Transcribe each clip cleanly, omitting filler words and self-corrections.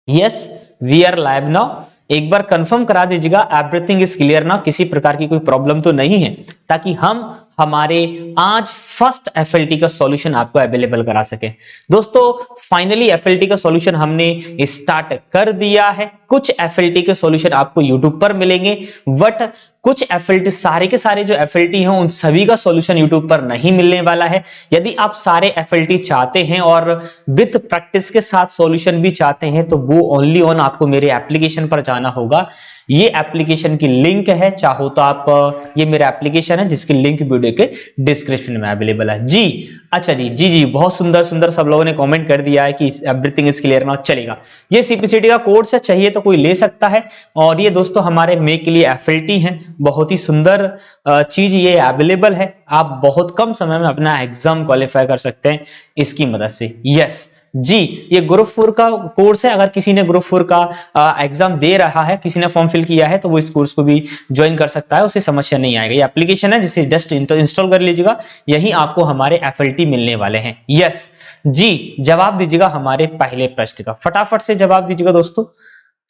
Yes, we are live now. एक बार confirm करा दीजिएगा एवरीथिंग इज क्लियर नाउ, किसी प्रकार की कोई प्रॉब्लम तो नहीं है, ताकि हम हमारे आज फर्स्ट एफएलटी का सॉल्यूशन आपको अवेलेबल करा सके। दोस्तों फाइनली एफएलटी का सॉल्यूशन हमने स्टार्ट कर दिया है। कुछ एफएलटी के सॉल्यूशन आपको यूट्यूब पर मिलेंगे, बट कुछ एफएलटी, सारे के सारे जो एफएलटी हैं उन सभी का सॉल्यूशन यूट्यूब पर नहीं मिलने वाला है। यदि आप सारे एफएलटी चाहते हैं और विद प्रैक्टिस के साथ सॉल्यूशन भी चाहते हैं, तो वो ओनली ऑन आपको मेरे एप्लीकेशन पर जाना होगा। ये एप्लीकेशन की लिंक है, चाहो तो आप, ये मेरा एप्लीकेशन है जिसकी लिंक वीडियो के डिस्क्रिप्शन में अवेलेबल है जी। अच्छा जी जी जी, बहुत सुंदर सुंदर सब लोगों ने कमेंट कर दिया है कि एवरीथिंग इज क्लियर नाउ। चलेगा, ये सीपीसीटी का कोर्स है, चाहिए तो कोई ले सकता है। और ये दोस्तों हमारे मेक के लिए एफएलटी है, बहुत ही सुंदर चीज ये अवेलेबल है। आप बहुत कम समय में अपना एग्जाम क्वालिफाई कर सकते हैं इसकी मदद से। यस जी, ये ग्रुप 4 का कोर्स है। अगर किसी ने ग्रुप 4 का एग्जाम दे रहा है, किसी ने फॉर्म फिल किया है, तो वो इस कोर्स को भी ज्वाइन कर सकता है, उसे समस्या नहीं आएगी। ये एप्लीकेशन है जिसे जस्ट इंस्टॉल कर लीजिएगा, यही आपको हमारे एफएलटी मिलने वाले हैं। यस जी, जवाब दीजिएगा हमारे पहले प्रश्न का, फटाफट से जवाब दीजिएगा दोस्तों,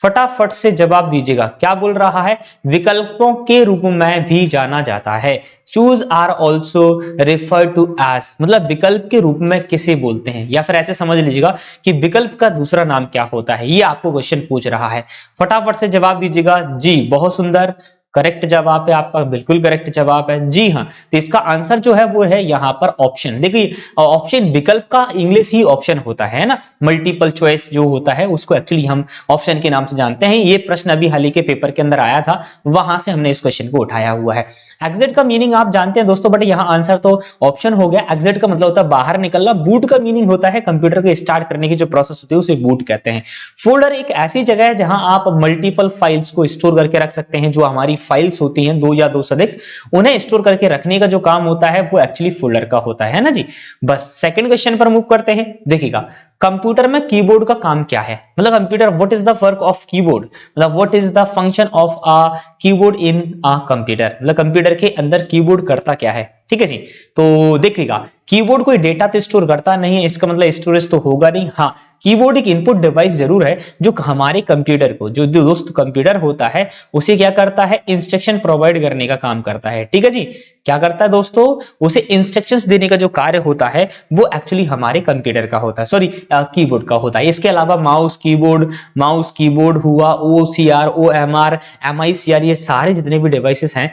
फटाफट से जवाब दीजिएगा। क्या बोल रहा है? विकल्पों के रूप में भी जाना जाता है। Choose are also refer to as, मतलब विकल्प के रूप में किसे बोलते हैं, या फिर ऐसे समझ लीजिएगा कि विकल्प का दूसरा नाम क्या होता है, ये आपको क्वेश्चन पूछ रहा है। फटाफट से जवाब दीजिएगा जी। बहुत सुंदर, करेक्ट जवाब है आपका, बिल्कुल करेक्ट जवाब है जी हाँ। तो इसका आंसर जो है वो है यहाँ पर ऑप्शन। देखिए ऑप्शन, विकल्प का इंग्लिश ही ऑप्शन होता है ना, मल्टीपल चॉइस जो होता है उसको एक्चुअली हम ऑप्शन के नाम से जानते हैं। ये प्रश्न अभी हाल ही के पेपर के अंदर आया था, वहां से हमने इस क्वेश्चन को उठाया हुआ है। एग्जिट का मीनिंग आप जानते हैं दोस्तों, बट यहाँ आंसर तो ऑप्शन हो गया। एग्जिट का मतलब होता है बाहर निकलना। बूट का मीनिंग होता है कंप्यूटर को स्टार्ट करने की जो प्रोसेस होती है उसे बूट कहते हैं। फोल्डर एक ऐसी जगह है जहां आप मल्टीपल फाइल्स को स्टोर करके रख सकते हैं। जो हमारी फाइल्स होती हैं, दो या दो से अधिक, उन्हें स्टोर करके रखने का जो काम होता है वो एक्चुअली फोल्डर का होता है ना जी। बस सेकंड क्वेश्चन पर मूव करते हैं। देखिएगा कंप्यूटर में कीबोर्ड का काम क्या है, मतलब computer, what is the work of keyboard, मतलब what is the function of a keyboard in a computer, मतलब कंप्यूटर के अंदर कीबोर्ड करता क्या है। ठीक है जी, तो देखिएगा कीबोर्ड कोई डेटा तो स्टोर करता नहीं है, इसका मतलब स्टोरेज तो होगा नहीं। हाँ, कीबोर्ड एक इनपुट डिवाइस जरूर है जो हमारे कंप्यूटर को, जो दोस्त कंप्यूटर होता है उसे क्या करता है, इंस्ट्रक्शन प्रोवाइड करने का काम करता है। ठीक है जी, क्या करता है दोस्तों, उसे इंस्ट्रक्शंस देने का जो कार्य होता है वो एक्चुअली हमारे कंप्यूटर का होता है, सॉरी कीबोर्ड का होता है। इसके अलावा माउस कीबोर्ड हुआ, OCR, OMR, MICR, ये सारे जितने भी डिवाइसेस हैं,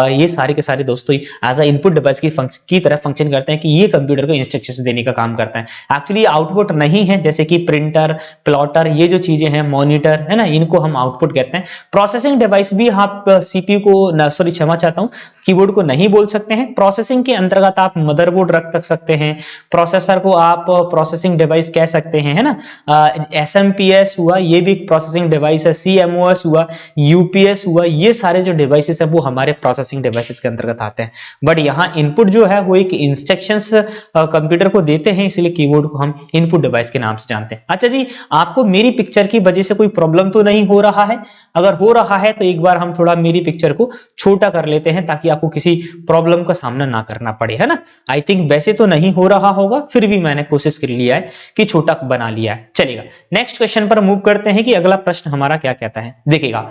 ये सारे के सारे दोस्तों एज अ इनपुट डिवाइस की तरह फंक्शन करते हैं, कि ये कंप्यूटर को इंस्ट्रक्शंस देने का काम करता है। एक्चुअली आउटपुट नहीं है, जैसे कि प्रिंटर, प्लॉटर, ये जो चीजें हैं, मॉनिटर है ना, इनको हम आउटपुट कहते हैं। प्रोसेसिंग डिवाइस भी आप CPU को, सॉरी क्षमा चाहता हूं, कीबोर्ड को नहीं बोल सकते हैं। प्रोसेसिंग के अंतर्गत आप मदरबोर्ड रख सकते हैं, प्रोसेसर को आप प्रोसेसिंग डिवाइस कह सकते हैं, है ना। SMPS हुआ, ये भी एक प्रोसेसिंग डिवाइस है। CMOS हुआ, UPS हुआ, ये सारे जो डिवाइसेस है वो हमारे प्रोसेसिंग डिवाइसेस के अंतर्गत आते हैं। बट यहाँ इनपुट जो है वो एक इंस्ट्रक्शंस कंप्यूटर को देते हैं, इसलिए कीबोर्ड को हम इनपुट डिवाइस के नाम से जानते हैं। अच्छा जी, आपको मेरी पिक्चर की वजह से कोई प्रॉब्लम तो नहीं हो रहा है? अगर हो रहा है तो एक बार हम थोड़ा मेरी पिक्चर को छोटा कर लेते हैं, ताकि आपको किसी प्रॉब्लम का सामना ना करना पड़े, है ना। आई थिंक वैसे तो नहीं हो रहा होगा, फिर भी मैंने कोशिश कर लिया है कि छोटा बना लिया है। चलेगा, नेक्स्ट क्वेश्चन पर मूव करते हैं कि अगला प्रश्न हमारा क्या कहता है। देखिएगा,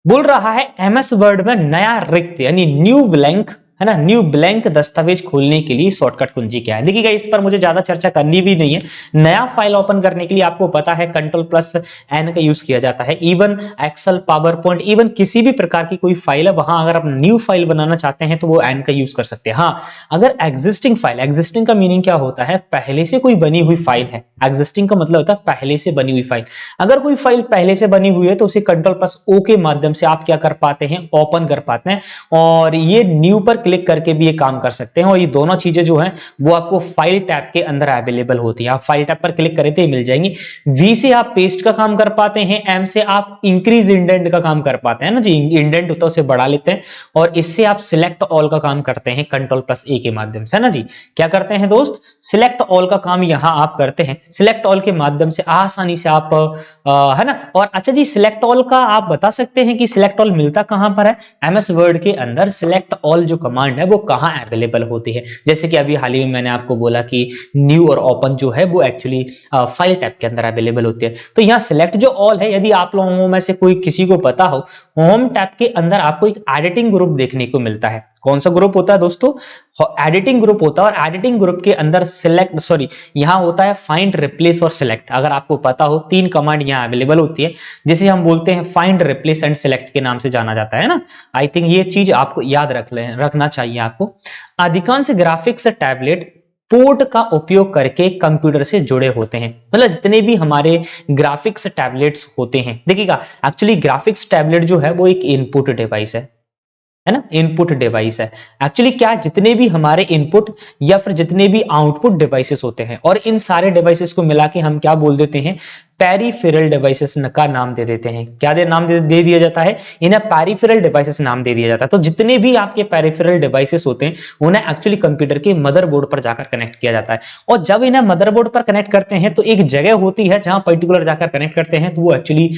बोल रहा है MS वर्ड में नया रिक्त यानी न्यू ब्लैंक, है ना, न्यू ब्लैंक दस्तावेज खोलने के लिए शॉर्टकट कुंजी क्या है। देखिएगा, इस पर मुझे ज्यादा चर्चा करनी भी नहीं है। नया फाइल ओपन करने के लिए आपको पता है Ctrl+N का यूज किया जाता है। Even Excel, PowerPoint, even किसी भी प्रकार की कोई फाइल है, वहां अगर आप न्यू फाइल बनाना चाहते हैं तो वो N का यूज कर सकते हैं। हाँ, अगर एग्जिस्टिंग फाइल, एग्जिस्टिंग का मीनिंग क्या होता है, पहले से कोई बनी हुई फाइल है। एग्जिस्टिंग का मतलब होता है पहले से बनी हुई फाइल। अगर कोई फाइल पहले से बनी हुई है तो उसे Ctrl+O के माध्यम से आप क्या कर पाते हैं, ओपन कर पाते हैं। और ये न्यू पर क्लिक करके भी ये काम कर सकते हैं। और ये दोनों चीजें जो हैं वो आपको फाइल टैब के अंदर अवेलेबल होती है। आप फाइल टैब पर क्लिक करें तो ये मिल जाएंगी। V से आप पेस्ट का काम कर पाते हैं, M से आप इंक्रीज इंडेंट का काम कर पाते हैं ना जी, इंडेंट होता है उसे बढ़ा लेते हैं। और इससे आप सिलेक्ट ऑल का काम करते हैं Ctrl+A के माध्यम से, है ना जी। क्या करते हैं दोस्त, सिलेक्ट ऑल का काम यहां आप करते हैं। सिलेक्ट ऑल के माध्यम से आसानी से आप है ना। और अच्छा जी, सिलेक्ट ऑल का आप बता सकते हैं कि सिलेक्ट ऑल मिलता कहां पर है। MS वर्ड के अंदर सिलेक्ट ऑल जो कमांड है वो कहाँ अवेलेबल होती है। जैसे कि अभी हाल ही में मैंने आपको बोला कि न्यू और ओपन जो है वो एक्चुअली फाइल टैब के अंदर अवेलेबल होती है। तो यहाँ सिलेक्ट जो ऑल है, यदि आप लोगों में से कोई किसी को पता हो, होम टैब के अंदर आपको एक एडिटिंग ग्रुप देखने को मिलता है। कौन सा ग्रुप होता है दोस्तों? एडिटिंग ग्रुप होता है। और एडिटिंग ग्रुप के अंदर सिलेक्ट यहाँ होता है फाइंड, रिप्लेस और सिलेक्ट। अगर आपको पता हो, 3 कमांड यहाँ अवेलेबल होती है जिसे हम बोलते हैं फाइंड, रिप्लेस एंड सिलेक्ट के नाम से जाना जाता है ना। आई थिंक ये चीज आपको याद रखना चाहिए आपको। अधिकांश ग्राफिक्स टैबलेट पोर्ट का उपयोग करके कंप्यूटर से जुड़े होते हैं। मतलब जितने भी हमारे ग्राफिक्स टैबलेट्स होते हैं, देखिएगा एक्चुअली ग्राफिक्स टैबलेट जो है वो एक इनपुट डिवाइस है ना, इनपुट डिवाइस है। एक्चुअली क्या, जितने भी हमारे इनपुट या फिर जितने भी आउटपुट डिवाइसेस होते हैं, और इन सारे डिवाइसेस को मिला के हम क्या बोल देते हैं, पेरिफेरल डिवाइसेस का नाम दे देते हैं। क्या नाम दे दिया जाता है? इन्हें पेरिफेरल डिवाइसेस नाम दे दिया जाता है। तो जितने भी आपके पेरिफेरल डिवाइसेस होते हैं उन्हें एक्चुअली कंप्यूटर के मदरबोर्ड पर जाकर कनेक्ट किया जाता है। और जब इन्हें मदरबोर्ड पर कनेक्ट करते हैं तो एक जगह होती है जहां पर्टिकुलर जाकर कनेक्ट करते हैं, तो वो एक्चुअली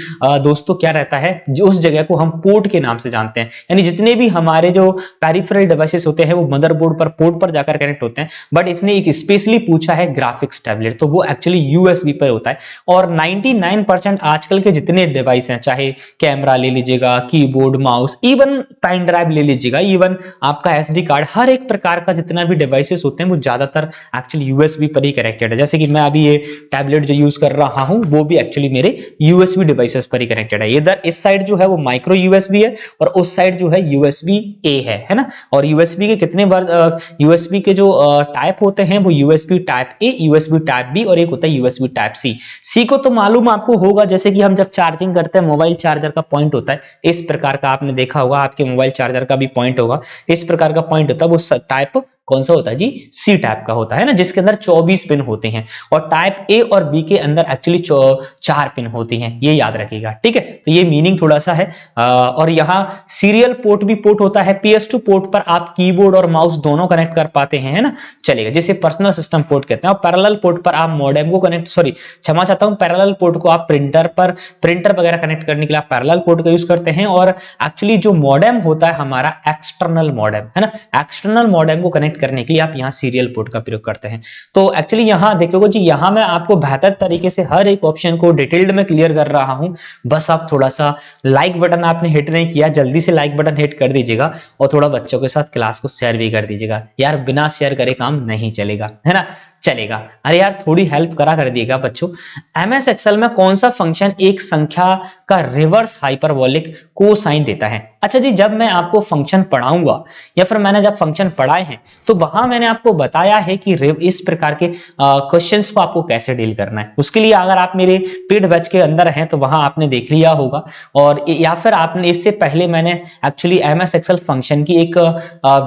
दोस्तों क्या रहता है, जो उस जगह को हम पोर्ट के नाम से जानते हैं। यानी जितने भी हमारे जो पेरिफेरल डिवाइसेस होते हैं वो मदरबोर्ड पर, पोर्ट पर जाकर कनेक्ट होते हैं। बट इसने एक स्पेशली पूछा है ग्राफिक्स टैबलेट, तो वो एक्चुअली यूएसबी पर होता है। और 99% आजकल के जितने डिवाइस हैं, चाहे कैमरा ले लीजिएगा, keyboard, mouse, even pen drive ले लीजिएगा, इवन आपका एसडी कार्ड, हर एक प्रकार का जितना भी डिवाइसेस होते हैं वो ज्यादातर एक्चुअली यूएसबी पर ही कनेक्टेड है। जैसे कि मैं अभी ये टैबलेट जो यूज कर रहा हूं वो भी एक्चुअली मेरे यूएसबी डिवाइसेस पर ही कनेक्टेड है। इधर इस साइड जो है वो माइक्रो यूएसबी है और उस साइड जो है यूएसबी ए है ना। और यूएसबी के कितने यूएसबी के जो टाइप होते हैं वो USB type A, USB type B और एक होता है यूएसबी टाइप सी। सी को तो मालूम आपको होगा, जैसे कि हम जब चार्जिंग करते हैं मोबाइल चार्जर का पॉइंट होता है इस प्रकार का, आपने देखा होगा आपके मोबाइल चार्जर का भी पॉइंट होगा, इस प्रकार का पॉइंट होता है। वो टाइप कौन सा होता है जी? सी टाइप का होता है ना, जिसके अंदर 24 पिन होते हैं। और टाइप ए और बी के अंदर एक्चुअली 4 पिन होती हैं, ये याद रखिएगा, ठीक है। तो ये मीनिंग थोड़ा सा है। और यहाँ सीरियल पोर्ट भी पोर्ट होता है। PS2 पोर्ट पर आप कीबोर्ड और माउस दोनों कनेक्ट कर पाते हैं, है ना, चलेगा, जिसे पर्सनल सिस्टम पोर्ट कहते हैं। और पैरेलल पोर्ट पर आप मॉडेम को कनेक्ट, क्षमा चाहता हूं, पैरेलल पोर्ट को आप प्रिंटर वगैरह कनेक्ट करने के लिए आप पैरेलल पोर्ट का यूज करते हैं। और एक्चुअली जो मॉडेम होता है हमारा एक्सटर्नल मॉडेम, है ना, एक्सटर्नल मॉडेम को कनेक्ट करने के लिए आप यहाँ सीरियल पोर्ट का प्रयोग करते हैं। तो एक्चुअली यहाँ देखोगे जी, यहाँ मैं आपको बेहतर तरीके से हर एक ऑप्शन को डिटेल्ड में क्लियर कर रहा हूं। बस आप थोड़ा सा लाइक बटन आपने हिट नहीं किया, जल्दी से लाइक बटन हिट कर दीजिएगा और थोड़ा बच्चों के साथ क्लास को शेयर भी कर दीजिएगा यार, बिना शेयर करे काम नहीं चलेगा, है ना, चलेगा। अरे यार थोड़ी हेल्प करा दीजिएगा बच्चों। MS एक्सेल में कौन सा फंक्शन एक संख्या का रिवर्स हाइपरबोलिक कोसाइन देता है? अच्छा जी, जब मैं आपको फंक्शन पढ़ाऊंगा या फिर मैंने जब फंक्शन पढ़ाए हैं तो वहां मैंने आपको बताया है कि इस प्रकार के क्वेश्चंस को आपको कैसे डील करना है। उसके लिए अगर आप मेरे पेड बैच के अंदर हैं तो वहां आपने देख लिया होगा, और या फिर आपने इससे पहले मैंने एक्चुअली MS एक्सेल फंक्शन की एक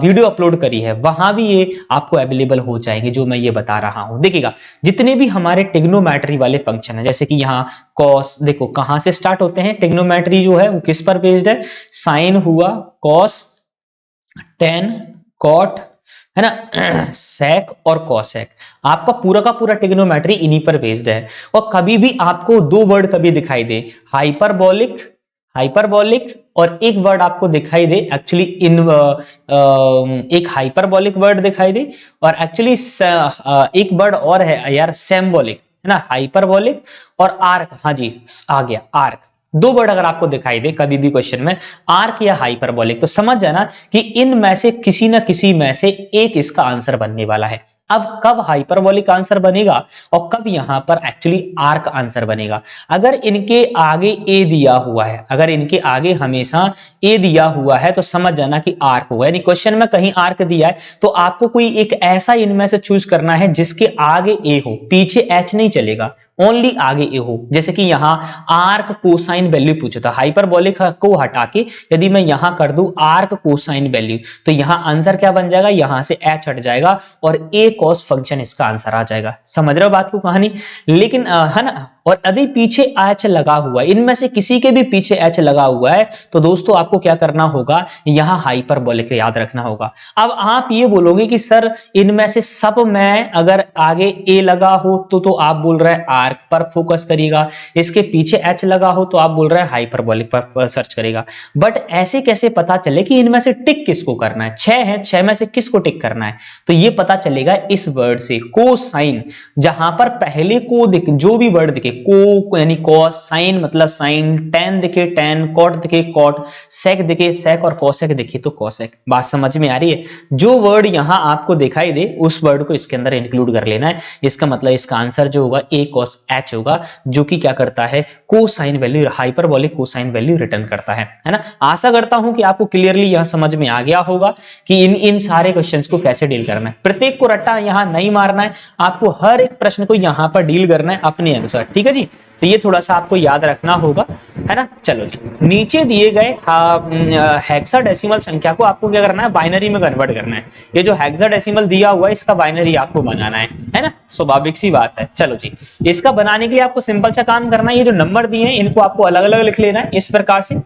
वीडियो अपलोड करी है, वहां भी ये आपको अवेलेबल हो जाएंगे जो मैं ये बता रहा हूं। देखिएगा, जितने भी हमारे टिग्नोमेट्री वाले फंक्शन है, जैसे कि यहाँ कॉस, देखो कहां से स्टार्ट होते हैं, टिग्नोमेट्री जो है वो किस पर बेस्ड है, साइन हुआ, कॉस, टेन, कॉट, है ना, सेक और कॉसेक, आपका पूरा का पूरा टिग्नोमेट्री इन्हीं पर बेस्ड है। और कभी भी आपको दो वर्ड कभी दिखाई दे, हाइपरबोलिक और एक वर्ड आपको दिखाई दे, एक्चुअली एक हाइपरबोलिक वर्ड दिखाई दे और एक्चुअली एक वर्ड और है यार, सेम्बोलिक, है ना, हाइपरबोलिक और आर्क। हाँ जी, आ गया आर्क। दो वर्ड अगर आपको दिखाई दे कभी भी क्वेश्चन में, आर्क या हाइपरबोलिक, तो समझ जाना कि इनमें से किसी ना किसी में से एक इसका आंसर बनने वाला है। अब कब हाइपरबोलिक आंसर बनेगा और कब यहां पर एक्चुअली आर्क आंसर बनेगा? अगर इनके आगे ए दिया हुआ है, अगर इनके आगे हमेशा ए दिया हुआ है तो समझ जाना कि आर्क होगा। यानी क्वेश्चन में कहीं आर्क दिया है तो आपको कोई एक ऐसा इनमें से चूज करना है जिसके आगे ए हो, पीछे एच नहीं चलेगा, ओनली आगे ए हो। जैसे कि यहां आर्क कोसाइन वैल्यू पूछा था, हाइपरबोलिक को हटा के यदि मैं यहां कर दूं आर्क कोसाइन वैल्यू, तो यहां आंसर क्या बन जाएगा, यहां से एच हट जाएगा और ए कॉस फंक्शन इसका आंसर आ जाएगा। समझ रहे हो बात को, कहानी? लेकिन है ना, और यदि पीछे एच लगा हुआ है, इनमें से किसी के भी पीछे एच लगा हुआ है, तो दोस्तों आपको क्या करना होगा, यहां हाइपरबोलिक याद रखना होगा। अब आप ये बोलोगे कि सर इनमें से सब में अगर आगे ए लगा हो तो आप बोल रहे हैं आर्क पर फोकस करिएगा, इसके पीछे एच लगा हो तो आप बोल रहे हैं हाइपरबोलिक पर सर्च करेगा। बट ऐसे कैसे पता चले कि इनमें से टिक किसको करना है, 6 है, 6 में से किसको टिक करना है, तो ये पता चलेगा इस वर्ड से, कोसाइन। जहां पर पहले को दिखे, जो भी वर्ड दिखे, को यानी कॉस, साइन मतलब साइन, टेन दिखे टेन, कॉट दिखे कॉट, सेक दिखे सेक और कोसेक दिखे तो कोसेक। बात समझ में आ रही है? जो वर्ड यहां आपको दिखाई दे उस वर्ड को इसके अंदर इंक्लूड कर लेना है। इसका मतलब इसका आंसर जो होगा ए कॉस एच होगा, जो कि क्या करता है, cosine value, hyperbolic cosine value return करता है ना। आशा करता हूं कि आपको क्लियरली यह समझ में आ गया होगा कि इन सारे क्वेश्चंस को कैसे डील करना है। प्रत्येक को रट्टा यहां नहीं मारना है, आपको हर एक प्रश्न को यहां पर डील करना है अपने अनुसार, ठीक है जी। तो ये थोड़ा सा आपको याद रखना होगा, है ना। चलो जी, नीचे दिए गए हेक्साडेसिमल संख्या को आपको क्या करना है, बाइनरी में कन्वर्ट करना है। ये जो हेक्साडेसिमल दिया हुआ है इसका बाइनरी आपको बनाना है ना, स्वाभाविक सी बात है। चलो जी, इसका बनाने के लिए आपको सिंपल सा काम करना है, ये जो नंबर दिए हैं इनको आपको अलग अलग लिख लेना है इस प्रकार से।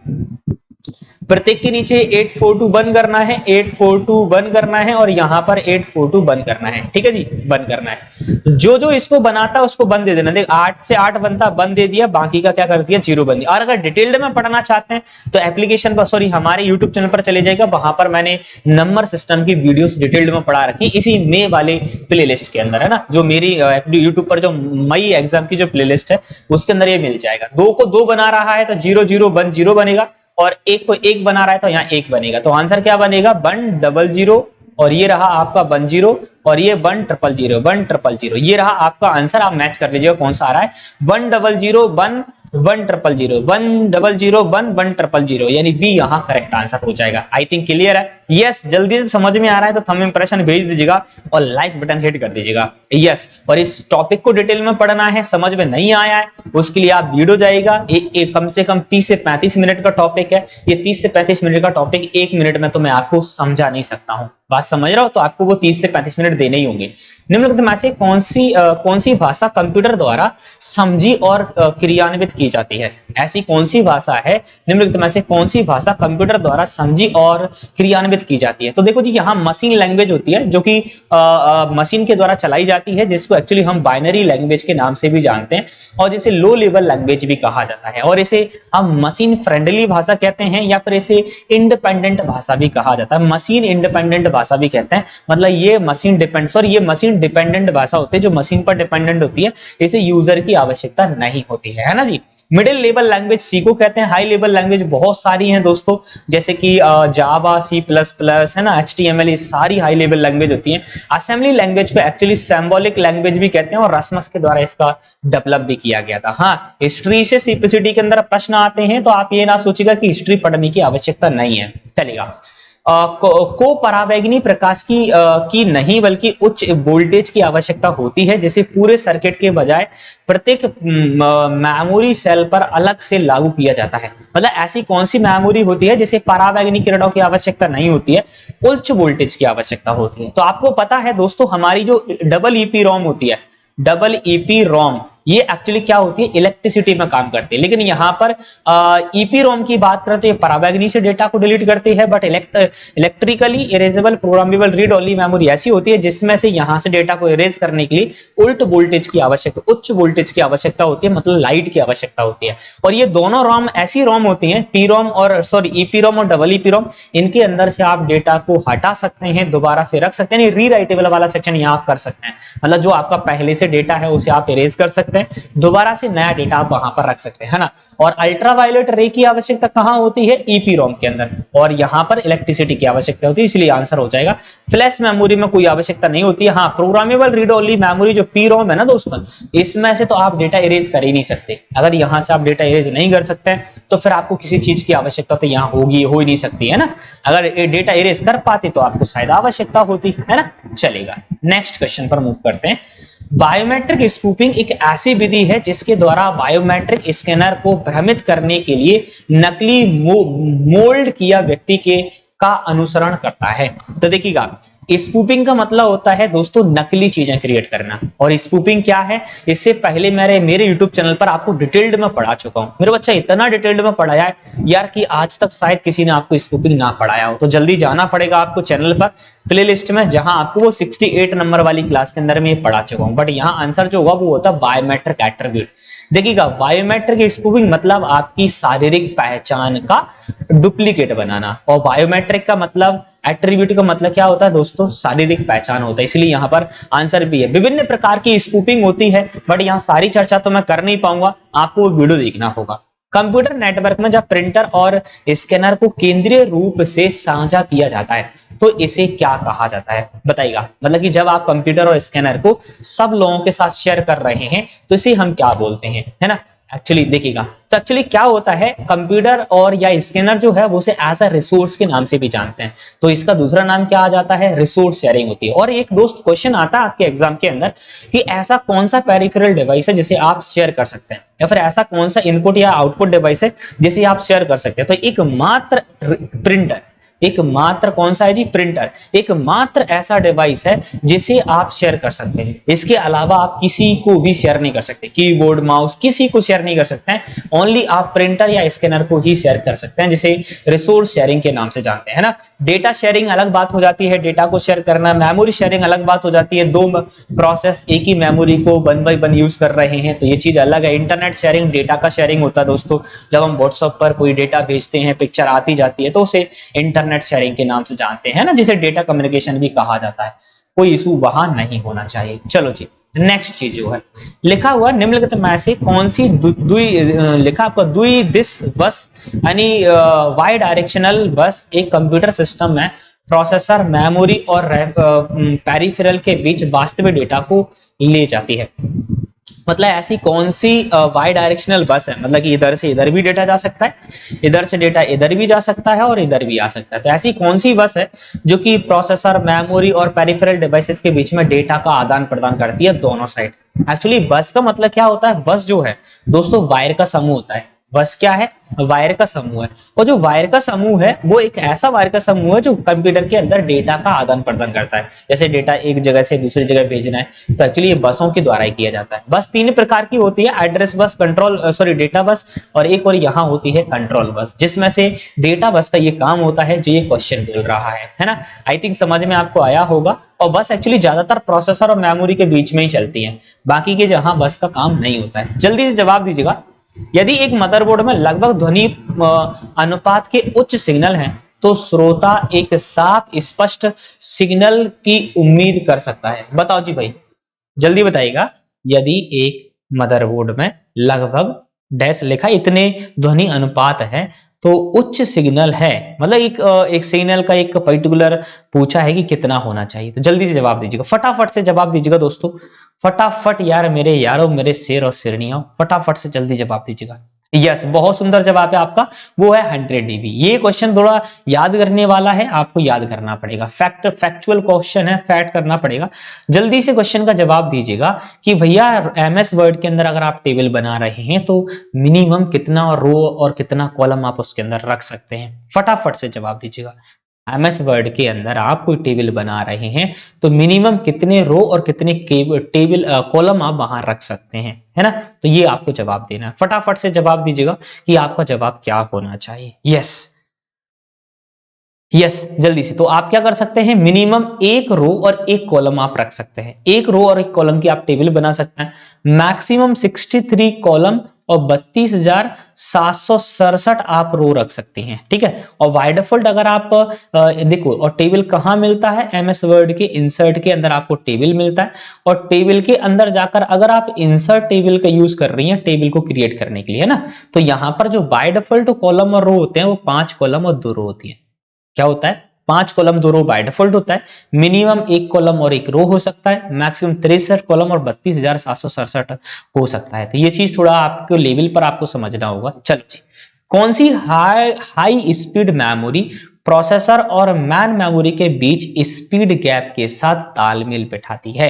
प्रत्येक के नीचे 842 बंद करना है, 842 बंद करना है और यहां पर 842 बंद करना है, ठीक है जी, बंद करना है। जो जो इसको बनाता है उसको बंद दे देना। देख 8 से 8 बनता, बंद दे दिया, बाकी का क्या कर दिया, 0 बंद दिया। और अगर डिटेल्ड में पढ़ना चाहते हैं तो एप्लीकेशन पर, सॉरी हमारे यूट्यूब चैनल पर चले जाएगा, वहां पर मैंने नंबर सिस्टम की वीडियोस डिटेल्ड में पढ़ा रखी इसी मे वाले प्लेलिस्ट के अंदर, है ना। जो मेरी यूट्यूब पर जो मई एग्जाम की जो प्लेलिस्ट है उसके अंदर ये मिल जाएगा। 2 को 2 बना रहा है तो 0 0 1 0 बनेगा, और 1 को 1 बना रहा है तो यहाँ 1 बनेगा। तो आंसर क्या बनेगा, 100 और ये रहा आपका 10 और ये 1000 1000, ये रहा आपका आंसर। आप मैच कर लीजिएगा कौन सा आ रहा है, 100 1 1000 100 1 1000, यानी बी यहाँ करेक्ट आंसर हो जाएगा। आई थिंक क्लियर है? यस, जल्दी से समझ में आ रहा है तो थंब इंप्रेशन भेज दीजिएगा और लाइक बटन हिट कर दीजिएगा। यस, और इस टॉपिक को डिटेल में पढ़ना है, समझ में नहीं आया है उसके लिए आप वीडियो जाएगा, कम से कम 30 से 35 मिनट का टॉपिक है। ये 30 से 35 मिनट का टॉपिक 1 मिनट में तो मैं आपको समझा नहीं सकता हूं, बात समझ रहा हो, तो आपको वो 30 से 35 मिनट देने ही होंगे। निम्नलिखित में से कौन सी भाषा कंप्यूटर द्वारा समझी और क्रियान्वित की जाती है? ऐसी कौन सी भाषा है, निम्नलिखित में से कौन सी भाषा कंप्यूटर द्वारा समझी और क्रियान्वित की जाती है? तो देखो जी, यहाँ मशीन लैंग्वेज होती है जो कि मशीन के द्वारा चलाई जाती है, जिसको एक्चुअली हम बाइनरी लैंग्वेज के नाम से भी जानते हैं, और जिसे लो लेवल लैंग्वेज भी कहा जाता है, और इसे हम मशीन फ्रेंडली भाषा कहते हैं, या फिर इसे इंडिपेंडेंट भाषा भी कहा जाता है। मशीन इंडिपेंडेंट भाषा भी कहते हैं, मतलब ये मशीन डिपेंड्स, और ये मशीन डिपेंडेंट भाषा होती है जो मशीन पर डिपेंडेंट होती है, इसे यूजर की आवश्यकता नहीं होती है ना जी। मिडिल लेवल लैंग्वेज सी को कहते हैं। हाई लेवल लैंग्वेज बहुत सारी हैं दोस्तों, जैसे कि जावा, C++, है ना, HTML, ये सारी हाई लेवल लैंग्वेज होती हैं। असेंबली लैंग्वेज को एक्चुअली सिंबॉलिक लैंग्वेज भी कहते हैं, और रसमस के द्वारा इसका डेवलप भी किया गया था। हाँ, हिस्ट्री से CPCT के अंदर प्रश्न आते हैं तो आप ये ना सोचिएगा कि हिस्ट्री पढ़ने की आवश्यकता नहीं है, चलेगा। को परावैंगनी प्रकाश की नहीं बल्कि उच्च वोल्टेज की आवश्यकता होती है, जिसे पूरे सर्किट के बजाय प्रत्येक मेमोरी सेल पर अलग से लागू किया जाता है। मतलब ऐसी कौन सी मेमोरी होती है जिसे परावैंगनी किरणों की आवश्यकता नहीं होती है, उच्च वोल्टेज की आवश्यकता होती है। तो आपको पता है दोस्तों, हमारी जो डबल EEPROM होती है, डबल EEPROM, ये एक्चुअली क्या होती है, इलेक्ट्रिसिटी में काम करती है। लेकिन यहां पर EEPROM की बात करते हैं, परावैंगनी से डेटा को डिलीट करती है, but electrically erasable programmable read only memory ऐसी होती है जिसमें से यहां से डेटा को इरेज करने के लिए उच्च वोल्टेज की आवश्यकता होती है, मतलब लाइट की आवश्यकता होती है। और ये दोनों रोम ऐसी रोम होती हैं, EEPROM और डबल EEPROM, इनके अंदर से आप डेटा को हटा सकते हैं, दोबारा से रख सकते हैं, रीराइटेबल वाला सेक्शन यहां आप कर सकते हैं। मतलब जो आपका पहले से डेटा है उसे आप इरेज कर सकते हैं, दोबारा से नया डेटा आप वहां पर रख सकते हैं, है ना। और अल्ट्रावायलेट रे की आवश्यकता कहां होती है, EEPROM के अंदर, और यहां पर इलेक्ट्रिसिटी की आवश्यकता होती है, इसलिए आंसर हो जाएगा। फ्लैश मेमोरी में कोई आवश्यकता नहीं होती है। हाँ, प्रोग्रामेबल रीड ओनली मेमोरी जो PROM है ना दोस्तों, इसमें से तो आप डेटा इरेज कर ही नहीं सकते। अगर यहां से आप डेटा इरेज नहीं कर सकते तो फिर आपको किसी चीज की आवश्यकता तो यहाँ हो ही नहीं सकती, है ना। अगर डेटा इरेज कर पाते तो आपको शायद आवश्यकता होती, है ना। चलेगा, नेक्स्ट क्वेश्चन पर मूव करते हैं। बायोमेट्रिक स्पूफिंग एक ऐसी विधि है जिसके द्वारा बायोमेट्रिक स्कैनर को भ्रमित करने के लिए नकली मोल्ड किया व्यक्ति का अनुसरण करता है। तो देखिएगा, स्पूपिंग का मतलब होता है दोस्तों नकली चीजें क्रिएट करना। और स्पूपिंग क्या है, इससे पहले मेरे YouTube चैनल पर आपको डिटेल्ड में पढ़ा चुका हूं। मेरे बच्चा इतना डिटेल्ड में पढ़ाया है यार कि आज तक शायद किसी ने आपको स्पूपिंग ना पढ़ाया हो। तो जल्दी जाना पड़ेगा आपको चैनल पर प्लेलिस्ट में, जहां आपको वो 68 नंबर वाली क्लास के अंदर में ये पढ़ा चुका हूं। बट यहाँ आंसर जो होगा वो होता है बायोमेट्रिक एट्रीब्यूट। देखिएगा, बायोमेट्रिक स्पूपिंग मतलब आपकी शारीरिक पहचान का डुप्लीकेट बनाना, और बायोमेट्रिक का मतलब, एट्रीब्यूट का मतलब क्या होता है दोस्तों, शारीरिक पहचान होता है। इसलिए यहाँ पर आंसर भी है। विभिन्न प्रकार की स्पूपिंग होती है, बट यहाँ सारी चर्चा तो मैं कर नहीं पाऊंगा, आपको वीडियो देखना होगा। कंप्यूटर नेटवर्क में जब प्रिंटर और स्कैनर को केंद्रीय रूप से साझा किया जाता है तो इसे क्या कहा जाता है, बताइएगा। मतलब कि जब आप कंप्यूटर और स्कैनर को सब लोगों के साथ शेयर कर रहे हैं तो इसे हम क्या बोलते हैं, है ना। एक्चुअली देखिएगा, तो एक्चुअली क्या होता है, कंप्यूटर और या स्कैनर जो है वो उसे एज अ रिसोर्स के नाम से भी जानते हैं। तो इसका दूसरा नाम क्या आ जाता है, रिसोर्स शेयरिंग होती है। और एक दोस्त क्वेश्चन आता है आपके एग्जाम के अंदर कि ऐसा कौन सा पेरिफेरल डिवाइस है जिसे आप शेयर कर सकते हैं, या फिर ऐसा कौन सा इनपुट या आउटपुट डिवाइस है जिसे आप शेयर कर सकते हैं। तो एकमात्र प्रिंटर, एकमात्र कौन सा है जी, प्रिंटर, एकमात्र ऐसा डिवाइस है जिसे आप शेयर कर सकते हैं। इसके अलावा आप किसी को भी शेयर नहीं कर सकते, कीबोर्ड माउस किसी को शेयर नहीं कर सकते हैं। ओनली आप प्रिंटर या स्कैनर को ही शेयर कर सकते हैं, जिसे रिसोर्स शेयरिंग के नाम से जानते हैं ना। डेटा शेयरिंग अलग बात हो जाती है, डेटा को शेयर करना। मेमोरी शेयरिंग अलग बात हो जाती है, दो प्रोसेस एक ही मेमोरी को 1 बाय 1 यूज कर रहे हैं, तो ये चीज अलग है। इंटरनेट शेयरिंग डेटा का शेयरिंग होता है दोस्तों। जब हम व्हाट्सएप पर कोई डेटा भेजते हैं, पिक्चर आती जाती है, तो उसे इंटरनेट शेयरिंग के नाम से जानते हैं ना, जिसे डेटा कम्युनिकेशन भी कहा जाता है। कोई इशू वहां नहीं होना चाहिए। चलो जी, नेक्स्ट चीज जो है लिखा हुआ निम्नलिखित में से कौन सी लिखा आपका द्वि दिश बस यानी वाई डायरेक्शनल बस एक कंप्यूटर बाइसिस्टम में प्रोसेसर, मेमोरी और पेरिफेरल के बीच वास्तविक डेटा को ले जाती है। मतलब ऐसी कौन सी वाई डायरेक्शनल बस है, मतलब कि इधर से इधर भी डेटा जा सकता है, इधर से डेटा इधर भी जा सकता है और इधर भी आ सकता है। तो ऐसी कौन सी बस है जो कि प्रोसेसर, मेमोरी और पेरिफेरल डिवाइसेस के बीच में डेटा का आदान प्रदान करती है दोनों साइड। एक्चुअली बस का मतलब क्या होता है, बस जो है दोस्तों वायर का समूह होता है। बस क्या है, वायर का समूह है। और जो वायर का समूह है वो एक ऐसा वायर का समूह है जो कंप्यूटर के अंदर डेटा का आदान प्रदान करता है। जैसे डेटा एक जगह से दूसरी जगह भेजना है तो एक्चुअली ये बसों के द्वारा ही किया जाता है। बस 3 प्रकार की होती है, एड्रेस बस, डेटा बस और एक और यहाँ होती है कंट्रोल बस, जिसमें से डेटा बस का ये काम होता है जो ये क्वेश्चन बोल रहा है ना। आई थिंक समझ में आपको आया होगा। और बस एक्चुअली ज्यादातर प्रोसेसर और मेमोरी के बीच में ही चलती है, बाकी के जहां बस का काम नहीं होता है। जल्दी से जवाब दीजिएगा। यदि एक मदरबोर्ड में लगभग ध्वनि अनुपात के उच्च सिग्नल हैं तो श्रोता एक साफ स्पष्ट सिग्नल की उम्मीद कर सकता है। बताओ जी भाई, जल्दी बताइएगा। यदि एक मदरबोर्ड में लगभग डैश लिखा इतने ध्वनि अनुपात है तो उच्च सिग्नल है, मतलब एक सिग्नल का एक पर्टिकुलर पूछा है कि कितना होना चाहिए। तो जल्दी से जवाब दीजिएगा, फटाफट से जवाब दीजिएगा दोस्तों, फटाफट यार, मेरे यारों, मेरे शेर और शेरनियों, फटाफट से जल्दी जवाब दीजिएगा। यस, बहुत सुंदर जवाब है आपका, वो है 100 dB। ये क्वेश्चन थोड़ा याद करने वाला है, आपको याद करना पड़ेगा। फैक्चुअल क्वेश्चन है, फैक्ट करना पड़ेगा। जल्दी से क्वेश्चन का जवाब दीजिएगा कि भैया MS वर्ड के अंदर अगर आप टेबल बना रहे हैं तो मिनिमम कितना रो और कितना कॉलम आप उसके अंदर रख सकते हैं। फटाफट से जवाब दीजिएगा। MS वर्ड के अंदर आप कोई टेबल बना रहे हैं तो मिनिमम कितने रो और कितने टेबल कॉलम आप वहां रख सकते हैं, है ना। तो ये आपको जवाब देना है, फटाफट से जवाब दीजिएगा कि आपका जवाब क्या होना चाहिए। यस यस, जल्दी से। तो आप क्या कर सकते हैं, मिनिमम एक रो और एक कॉलम आप रख सकते हैं। एक रो और एक कॉलम की आप टेबल बना सकते हैं। मैक्सिमम 63 कॉलम और 32,767 आप रो रख सकते हैं, ठीक है। और बाय डिफॉल्ट अगर आप देखो, और टेबल कहां मिलता है, MS वर्ड के इंसर्ट के अंदर आपको टेबल मिलता है। और टेबल के अंदर जाकर अगर आप इंसर्ट टेबल का यूज कर रही हैं टेबल को क्रिएट करने के लिए, है ना, तो यहां पर जो बाय डिफॉल्ट कॉलम और रो होते हैं वो 5 कॉलम और 2 रो होती है। क्या होता है, 5 कॉलम 2 रो बाय डिफॉल्ट होता है। मिनिमम 1 कॉलम और 1 रो हो सकता है। मैक्सिमम 63 कॉलम और 32,767 हो सकता है। तो ये चीज थोड़ा आपको लेवल पर आपको समझना होगा। चलो जी, कौन सी हाई स्पीड मेमोरी प्रोसेसर और मैन मेमोरी के बीच स्पीड गैप के साथ तालमेल बिठाती है।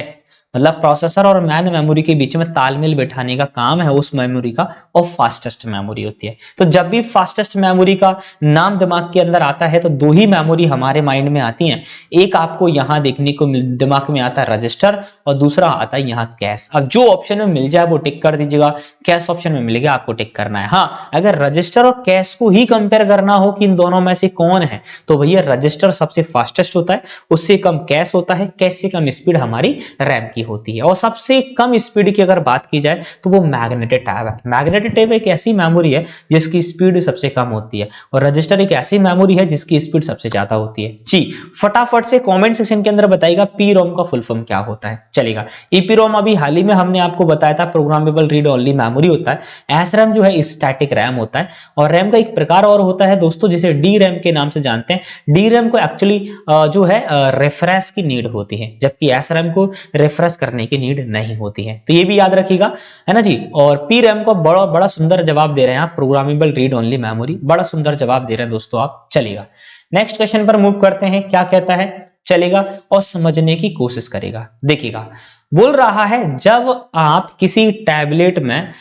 मतलब प्रोसेसर और मैन मेमोरी के बीच में तालमेल बैठाने का काम है उस मेमोरी का, और फास्टेस्ट मेमोरी होती है। तो जब भी फास्टेस्ट मेमोरी का नाम दिमाग के अंदर आता है तो दो ही मेमोरी हमारे माइंड में आती हैं। एक आपको यहां देखने को दिमाग में आता है रजिस्टर, और दूसरा आता है यहाँ कैश। अब जो ऑप्शन में मिल जाए वो टिक कर दीजिएगा, कैश ऑप्शन में मिलेगा आपको टिक करना है। हाँ, अगर रजिस्टर और कैश को ही कंपेयर करना हो कि इन दोनों में से कौन है, तो भैया रजिस्टर सबसे फास्टेस्ट होता है, उससे कम कैश होता है, कैश से कम स्पीड हमारी रैम की होती है। और सबसे कम स्पीड की अगर बात की जाए तो वो मैग्नेटिक टैब है। मैग्नेटिक टैब एक ऐसी मेमोरी है जिसकी स्पीड सबसे कम होती है, और रजिस्टर एक ऐसी मेमोरी है जिसकी स्पीड सबसे ज्यादा होती है। जी, फटाफट से कमेंट सेक्शन के अंदर बताइएगा पी रोम का फुल फॉर्म क्या होता है। चलेगा, ईपीरोम अभी हाल ही में हमने आपको बताया था प्रोग्रामेबल रीड ओनली मेमोरी होता है। एसरैम जो है स्टैटिक रैम होता है, और रैम का एक प्रकार और होता है दोस्तों जिसे डी रैम के नाम से जानते हैं। डी रैम को एक्चुअली जो है रेफरेंस की नीड होती है, जबकि एसरैम को रेफरेंस करने की नीड नहीं होती है। तो ये भी याद रखिएगा, है ना जी। और पी रैम को बड़ा बड़ा सुंदर जवाब दे रहे हैं आप, प्रोग्रामेबल रीड ओनली मेमोरी, बड़ा सुंदर जवाब दे रहे हैं दोस्तों आप। चलेगा, नेक्स्ट क्वेश्चन पर मूव करते हैं, क्या कहता है। चलेगा, और समझने की कोशिश करेगा। देखिएगा, बोल रहा है जब आप किसी टैबलेट में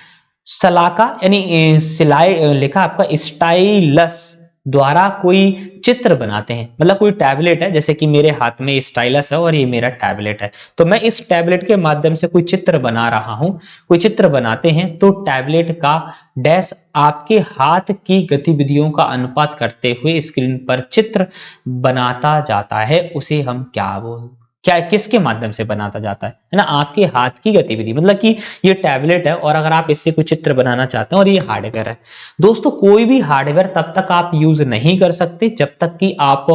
सलाका यानी सिलाई लिखा आपका स्टाइलस द्वारा कोई चित्र बनाते हैं, मतलब कोई टैबलेट है, जैसे कि मेरे हाथ में स्टाइलस है और ये मेरा टैबलेट है, तो मैं इस टैबलेट के माध्यम से कोई चित्र बना रहा हूं, कोई चित्र बनाते हैं, तो टैबलेट का डैश आपके हाथ की गतिविधियों का अनुपात करते हुए स्क्रीन पर चित्र बनाता जाता है, उसे हम क्या बोलते, क्या किसके माध्यम से बनाता जाता है ना, आपके हाथ की गतिविधि। मतलब कि ये टैबलेट है और अगर आप इससे कोई चित्र बनाना चाहते हैं, और ये हार्डवेयर है दोस्तों, कोई भी हार्डवेयर तब तक आप यूज नहीं कर सकते जब तक कि आप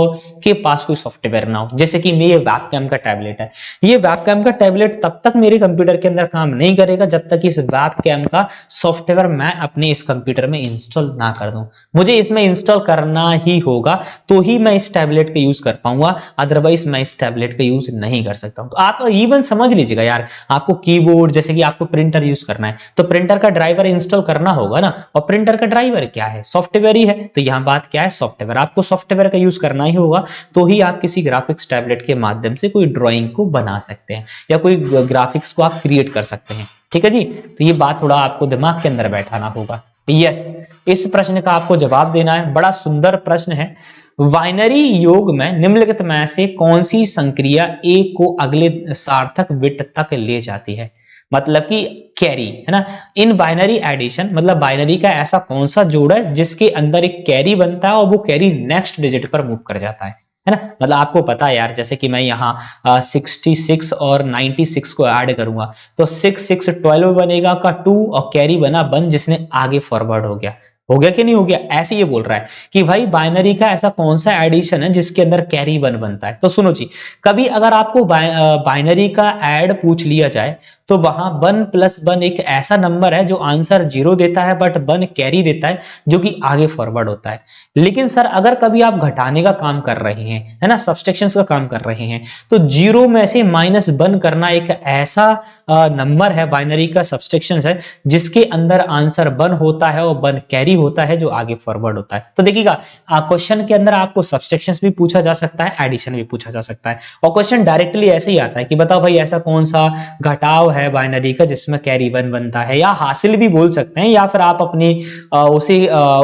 के पास कोई सॉफ्टवेयर ना हो। जैसे कि ये वेबकैम का टैबलेट है, ये वेबकैम का टैबलेट तब तक मेरे कंप्यूटर के अंदर काम नहीं करेगा जब तक इस वेबकैम का सॉफ्टवेयर मैं अपने इस कंप्यूटर में इंस्टॉल ना कर दूं। मुझे इसमें इंस्टॉल करना ही होगा तो ही मैं इस टैबलेट का यूज कर पाऊंगा, अदरवाइज मैं इस टैबलेट का यूज नहीं कर सकता हूं। तो आप इवन समझ लीजिएगा यार, आपको कीबोर्ड, जैसे कि आपको प्रिंटर यूज करना है तो प्रिंटर का ड्राइवर इंस्टॉल करना होगा ना, और प्रिंटर का ड्राइवर क्या है, सॉफ्टवेयर ही है। तो यहां बात क्या है, सॉफ्टवेयर, आपको सॉफ्टवेयर का यूज करना ही होगा तो ही आप किसी ग्राफिक्स टैबलेट के माध्यम से कोई ड्राइंग को बना सकते हैं या कोई ग्राफिक्स को आप क्रिएट कर सकते हैं। ठीक है जी, तो ये बात थोड़ा आपको दिमाग के अंदर बैठाना होगा। यस, इस प्रश्न का आपको जवाब देना है, बड़ा सुंदर प्रश्न है। बाइनरी योग में निम्नलिखित में से कौन सी संक्रिया ए को अगले सार्थक बिट तक ले जाती है, मतलब कि कैरी, है ना। इन बाइनरी एडिशन, मतलब बाइनरी का ऐसा कौन सा जोड़ है जिसके अंदर एक कैरी बनता है और वो कैरी नेक्स्ट डिजिट पर मूव कर जाता है ना। मतलब आपको पता है यार, जैसे कि मैं यहाँ 66 और 96 को ऐड करूंगा तो 6 6 12 बनेगा का 2 और कैरी बना 1 जिसने आगे फॉरवर्ड हो गया कि नहीं हो गया। ऐसे ये बोल रहा है कि भाई बाइनरी का ऐसा कौन सा एडिशन है जिसके अंदर कैरी 1 बनता है। तो सुनो जी, कभी अगर आपको बाइनरी का ऐड पूछ लिया जाए तो वहां 1 + 1 एक ऐसा नंबर है जो आंसर 0 देता है बट 1 कैरी देता है जो कि आगे फॉरवर्ड होता है। लेकिन सर अगर कभी आप घटाने का काम कर रहे हैं, है ना, सब्सट्रैक्शंस का काम कर रहे हैं, तो 0 में से -1 करना एक ऐसा नंबर है, बाइनरी का सब्सट्रैक्शंस है जिसके अंदर आंसर 1 होता है और 1 कैरी होता है जो आगे फॉरवर्ड होता है। तो देखिएगा, क्वेश्चन के अंदर आपको सब्सट्रैक्शंस भी पूछा जा सकता है, एडिशन भी पूछा जा सकता है, और क्वेश्चन डायरेक्टली ऐसे ही आता है कि बताओ भाई ऐसा कौन सा घटाव है बाइनरी का जिसमें कैरी 1 बनता है, या हासिल भी बोल सकते हैं, या फिर आप अपनी उसे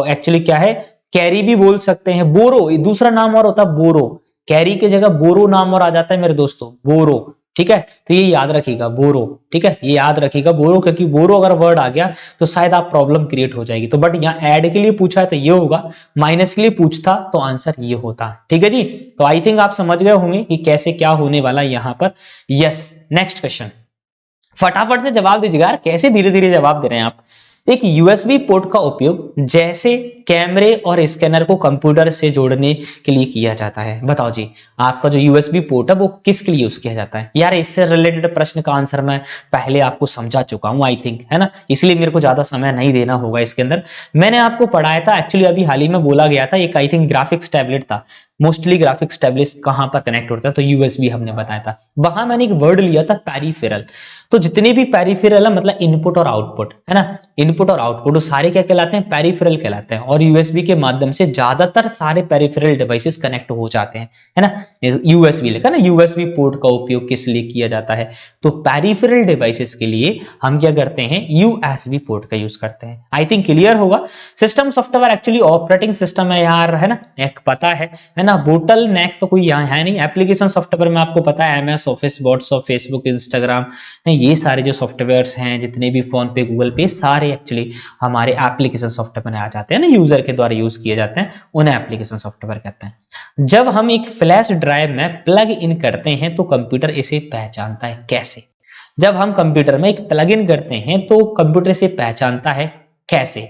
एक्चुअली क्या है, कैरी भी बोल सकते हैं। बोरो दूसरा नाम और होता है, बोरो, कैरी की जगह बोरो नाम और आ जाता है मेरे दोस्तों, बोरो। ठीक है, तो ये याद रखिएगा, बोरो। ठीक है, ये याद रखिएगा बोरो, क्योंकि बोरो अगर वर्ड आ गया तो शायद आप प्रॉब्लम क्रिएट हो जाएगी। तो बट यहाँ ऐड के लिए पूछा है तो ये होगा, माइनस के लिए पूछता तो आंसर ये होता। ठीक है जी, तो आई थिंक आप समझ गए होंगे कि कैसे क्या होने वाला यहां पर। यस, नेक्स्ट क्वेश्चन, फटाफट से जवाब दीजिएगा यार, कैसे धीरे धीरे जवाब दे रहे हैं आप। एक यूएसबी पोर्ट का उपयोग जैसे कैमरे और स्कैनर को कंप्यूटर से जोड़ने के लिए किया जाता है। बताओ जी, आपका जो यूएसबी पोर्ट है वो किसके लिए यूज किया जाता है। यार इससे रिलेटेड प्रश्न का आंसर मैं पहले आपको समझा चुका हूं आई थिंक, है ना, इसलिए मेरे को ज्यादा समय नहीं देना होगा इसके अंदर। मैंने आपको पढ़ाया था, एक्चुअली अभी हाल ही में बोला गया था, एक आई थिंक ग्राफिक्स टैबलेट था, मोस्टली ग्राफिक्स टैबलेट कहां पर कनेक्ट होता है, तो यूएसबी हमने बताया था। वहां मैंने एक वर्ड लिया था पेरिफेरल। तो जितने भी पेरिफेरल है मतलब इनपुट और आउटपुट, है ना, इनपुट इनपुट और आउटपुट, वो सारे क्या कहलाते हैं, पेरिफेरल कहलाते हैं। और यूएसबी के माध्यम से ज्यादातर सारे पेरिफेरल डिवाइसेस कनेक्ट हो जाते हैं, है ना। यूएसबी लिखा ना, यूएसबी पोर्ट का उपयोग किस लिए किया जाता है, तो पेरिफेरल डिवाइसेस के लिए हम क्या करते हैं, यूएसबी पोर्ट का यूज करते हैं। आई थिंक क्लियर होगा। System software actually operating system है यार, है ना, एक पता है ना। बोटल नेक तो कोई यहाँ है नहीं। एप्लीकेशन सॉफ्टवेयर में आपको पता है MS office, WhatsApp, Facebook, Instagram, ये सारे जो सॉफ्टवेयर्स हैं जितने भी फोन पे, गूगल पे, सारे एक्चुअली हमारे एप्लीकेशन सॉफ्टवेयर में आ जाते हैं ना, यूजर के द्वारा यूज किए जाते हैं, उन्हें एप्लीकेशन सॉफ्टवेयर कहते हैं। जब हम एक फ्लैश ड्राइव में प्लग इन करते हैं तो कंप्यूटर इसे पहचानता है कैसे? जब हम कंप्यूटर में एक प्लग इन करते हैं तो कंप्यूटर इसे पहचानता है कैसे?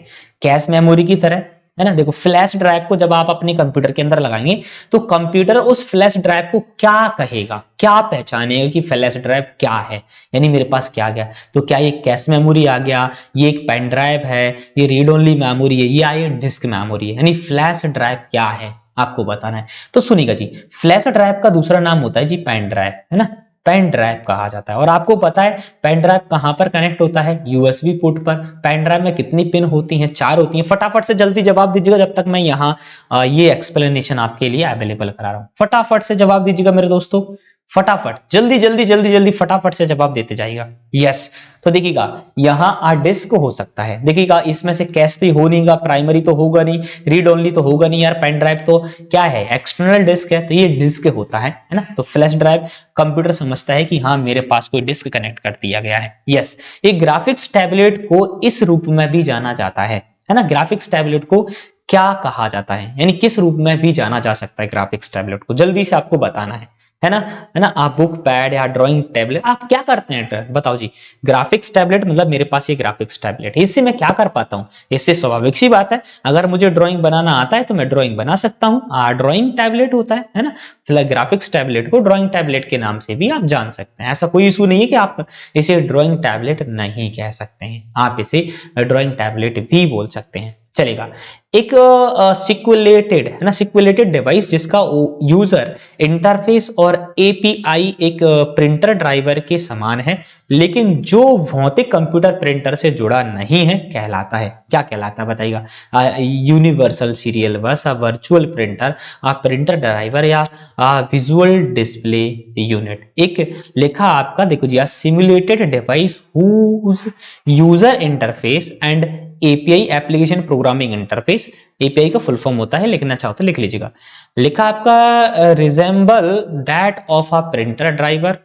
कैश मेमोरी की तरह, है ना। देखो फ्लैश ड्राइव को जब आप अपने कंप्यूटर के अंदर लगाएंगे तो कंप्यूटर उस फ्लैश ड्राइव को क्या कहेगा, क्या पहचानेगा कि फ्लैश ड्राइव क्या है, यानी मेरे पास क्या गया। तो क्या ये कैश मेमोरी आ गया, ये एक पेन ड्राइव है, ये रीड ओनली मेमोरी है, या ये डिस्क मेमोरी है, यानी फ्लैश ड्राइव क्या है आपको बताना है। तो सुनिएगा जी, फ्लैश ड्राइव का दूसरा नाम होता है जी पेन ड्राइव, है ना, पेन ड्राइव कहा जाता है। और आपको पता है पेन ड्राइव कहां पर कनेक्ट होता है, यूएसबी पोर्ट पर। पेन ड्राइव में कितनी पिन होती हैं, 4 होती हैं। फटाफट से जल्दी जवाब दीजिएगा जब तक मैं यहाँ ये एक्सप्लेनेशन आपके लिए अवेलेबल करा रहा हूं। फटाफट से जवाब दीजिएगा मेरे दोस्तों, फटाफट, जल्दी जल्दी जल्दी जल्दी फटाफट से जवाब देते जाइएगा। यस, तो देखिएगा यहाँ डिस्क हो सकता है, देखिएगा इसमें से कैश तो हो नहीं, प्राइमरी तो होगा नहीं, रीड ओनली तो होगा नहीं यार, पेन ड्राइव तो क्या है, एक्सटर्नल डिस्क है, तो ये डिस्क होता है ना। तो फ्लैश ड्राइव कंप्यूटर समझता है कि हाँ मेरे पास कोई डिस्क कनेक्ट कर दिया गया है। यस, ये ग्राफिक्स टैबलेट को इस रूप में भी जाना जाता है ना। ग्राफिक्स टैबलेट को क्या कहा जाता है, यानी किस रूप में भी जाना जा सकता है ग्राफिक्स टैबलेट को, जल्दी से आपको बताना है ना। आप बुक पैड या ड्राइंग टैबलेट आप क्या करते हैं, बताओ जी। ग्राफिक्स टैबलेट मतलब मेरे पास ये ग्राफिक्स टैबलेट है, इससे मैं क्या कर पाता हूँ, इससे स्वाभाविक सी बात है अगर मुझे ड्राइंग बनाना आता है तो मैं ड्राइंग बना सकता हूँ। ड्राइंग टैबलेट होता है ना। फिलहाल ग्राफिक्स टैबलेट को ड्राइंग टैबलेट के नाम से भी आप जान सकते हैं, ऐसा कोई इशू नहीं है कि आप इसे ड्राइंग टैबलेट नहीं कह सकते हैं, आप इसे ड्राइंग टैबलेट भी बोल सकते हैं, चलेगा। एक सिक्युलेटेड है ना, सिक्युलेटेड डिवाइस जिसका यूजर इंटरफेस और एपीआई एक प्रिंटर ड्राइवर के समान है लेकिन जो भौतिक कंप्यूटर प्रिंटर से जुड़ा नहीं है कहलाता है, क्या कहलाता है बताइएगा। Universal serial bus, virtual printer, printer driver या विजुअल डिस्प्ले यूनिट। एक लिखा आपका देखो जी, simulated device whose user interface and API application programming interface. API का फुल फॉर्म होता है, लिखना चाहो तो लिख लीजिएगा। लिखा आपका resemble that of a printer driver